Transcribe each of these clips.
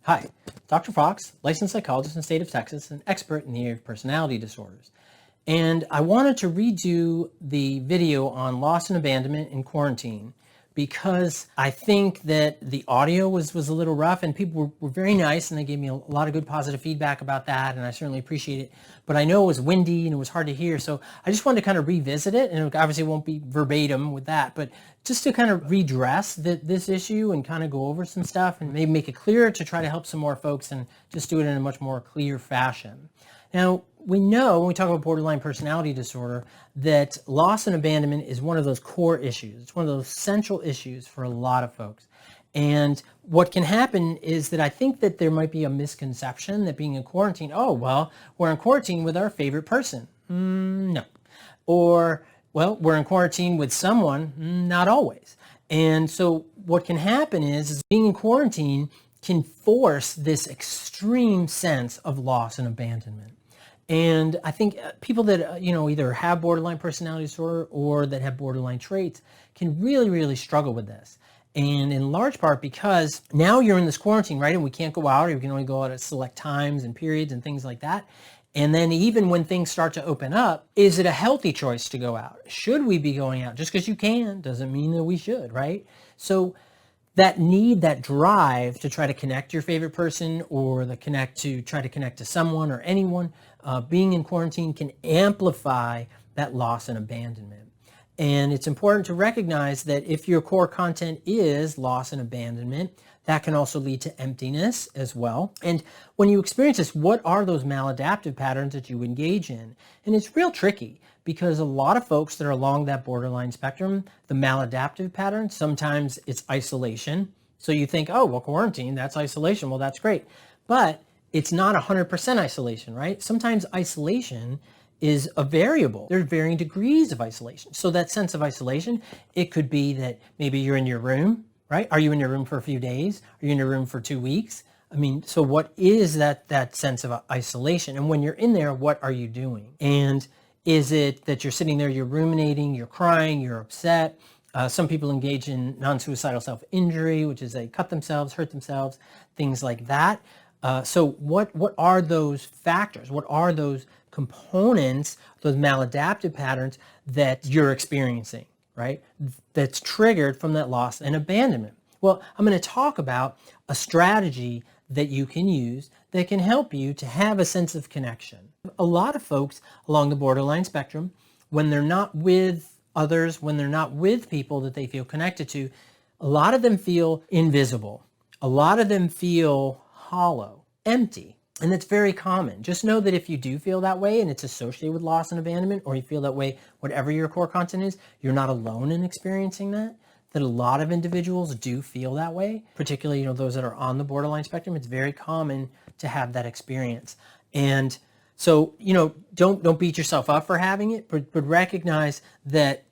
Hi, Dr. Fox, licensed psychologist in the state of Texas, and expert in the area of personality disorders. And I wanted to redo the video on loss and abandonment in quarantine because I think that the audio was a little rough, and people were very nice and they gave me a lot of good positive feedback about that, and I certainly appreciate it. But I know it was windy and it was hard to hear, so I just wanted to kind of revisit it, and it obviously won't be verbatim with that, but just to kind of redress this issue and kind of go over some stuff and maybe make it clearer to try to help some more folks and just do it in a much more clear fashion. Now, we know when we talk about borderline personality disorder that loss and abandonment is one of those core issues. It's one of those central issues for a lot of folks. And what can happen is that I think that there might be a misconception that being in quarantine, oh, well, we're in quarantine with our favorite person. No. Or, well, we're in quarantine with someone, not always. And so what can happen is being in quarantine can force this extreme sense of loss and abandonment. And I think people that, either have borderline personality disorder or that have borderline traits can really, really struggle with this. And in large part because now you're in this quarantine, right? And we can't go out, or we can only go out at select times and periods and things like that. And then even when things start to open up, is it a healthy choice to go out? Should we be going out? Just because you can doesn't mean that we should, right? So that need, that drive to try to connect to your favorite person or try to connect to someone or anyone, being in quarantine can amplify that loss and abandonment. And it's important to recognize that if your core content is loss and abandonment, that can also lead to emptiness as well. And when you experience this, what are those maladaptive patterns that you engage in? And it's real tricky because a lot of folks that are along that borderline spectrum, the maladaptive pattern, sometimes it's isolation. So you think, oh, well, quarantine, that's isolation. Well, that's great. But it's not 100% isolation, right? Sometimes isolation is a variable. There's varying degrees of isolation. So that sense of isolation, it could be that maybe you're in your room, right? Are you in your room for a few days? Are you in your room for 2 weeks? I mean, so what is that sense of isolation? And when you're in there, what are you doing? And is it that you're sitting there, you're ruminating, you're crying, you're upset? Some people engage in non-suicidal self-injury, which is they cut themselves, hurt themselves, things like that. So what are those factors? What are those components, those maladaptive patterns that you're experiencing, right? That's triggered from that loss and abandonment. Well, I'm going to talk about a strategy that you can use that can help you to have a sense of connection. A lot of folks along the borderline spectrum, when they're not with others, when they're not with people that they feel connected to, a lot of them feel invisible. A lot of them feel hollow, empty. And that's very common. Just know that if you do feel that way and it's associated with loss and abandonment, or you feel that way, whatever your core content is, you're not alone in experiencing that a lot of individuals do feel that way, particularly, those that are on the borderline spectrum. It's very common to have that experience. And so, don't beat yourself up for having it, but recognize that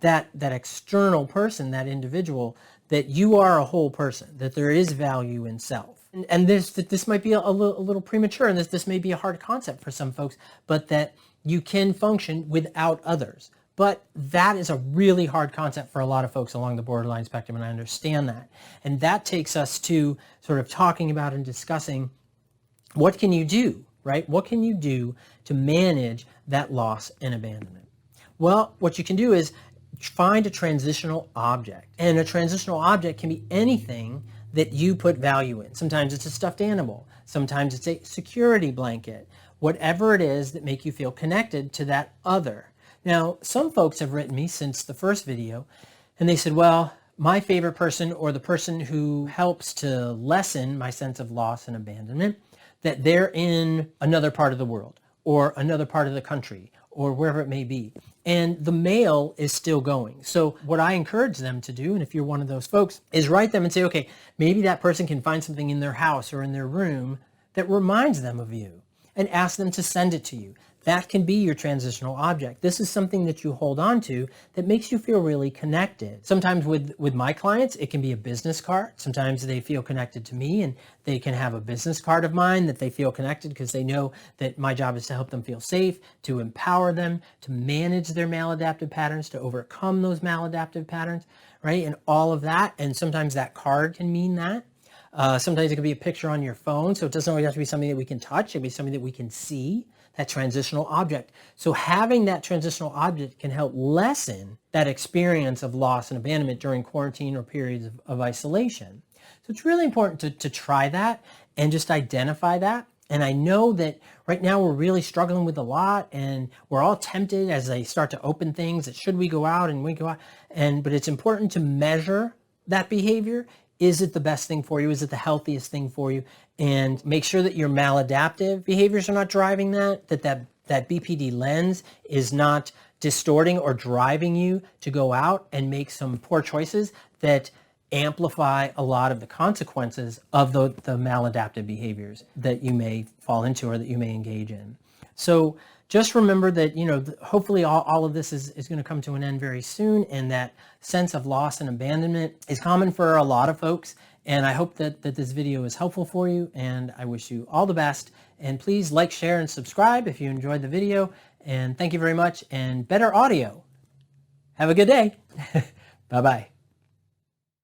that external person, that individual, that you are a whole person, that there is value in self. And this might be a little premature, and this may be a hard concept for some folks, but that you can function without others. But that is a really hard concept for a lot of folks along the borderline spectrum, and I understand that. And that takes us to sort of talking about and discussing what can you do, right? What can you do to manage that loss and abandonment? Well, what you can do is find a transitional object. And a transitional object can be anything that you put value in. Sometimes it's a stuffed animal. Sometimes it's a security blanket. Whatever it is that make you feel connected to that other. Now, some folks have written me since the first video, and they said, well, my favorite person, or the person who helps to lessen my sense of loss and abandonment, that they're in another part of the world or another part of the country or wherever it may be. And the mail is still going. So what I encourage them to do, and if you're one of those folks, is write them and say, okay, maybe that person can find something in their house or in their room that reminds them of you, and ask them to send it to you. That can be your transitional object. This is something that you hold on to that makes you feel really connected. Sometimes with my clients, it can be a business card. Sometimes they feel connected to me and they can have a business card of mine that they feel connected because they know that my job is to help them feel safe, to empower them, to manage their maladaptive patterns, to overcome those maladaptive patterns, right? And all of that. And sometimes that card can mean that. Sometimes it could be a picture on your phone, so it doesn't always have to be something that we can touch. It can be something that we can see, that transitional object. So having that transitional object can help lessen that experience of loss and abandonment during quarantine or periods of isolation. So it's really important to try that and just identify that. And I know that right now we're really struggling with a lot, and we're all tempted as they start to open things that should we go out and we go out. But it's important to measure that behavior. Is it the best thing for you? Is it the healthiest thing for you? And make sure that your maladaptive behaviors are not driving that BPD lens is not distorting or driving you to go out and make some poor choices that amplify a lot of the consequences of the maladaptive behaviors that you may fall into or that you may engage in. So just remember that, hopefully all of this is going to come to an end very soon, and that sense of loss and abandonment is common for a lot of folks. And I hope that this video is helpful for you, and I wish you all the best. And please like, share, and subscribe if you enjoyed the video. And thank you very much, and better audio. Have a good day. Bye-bye.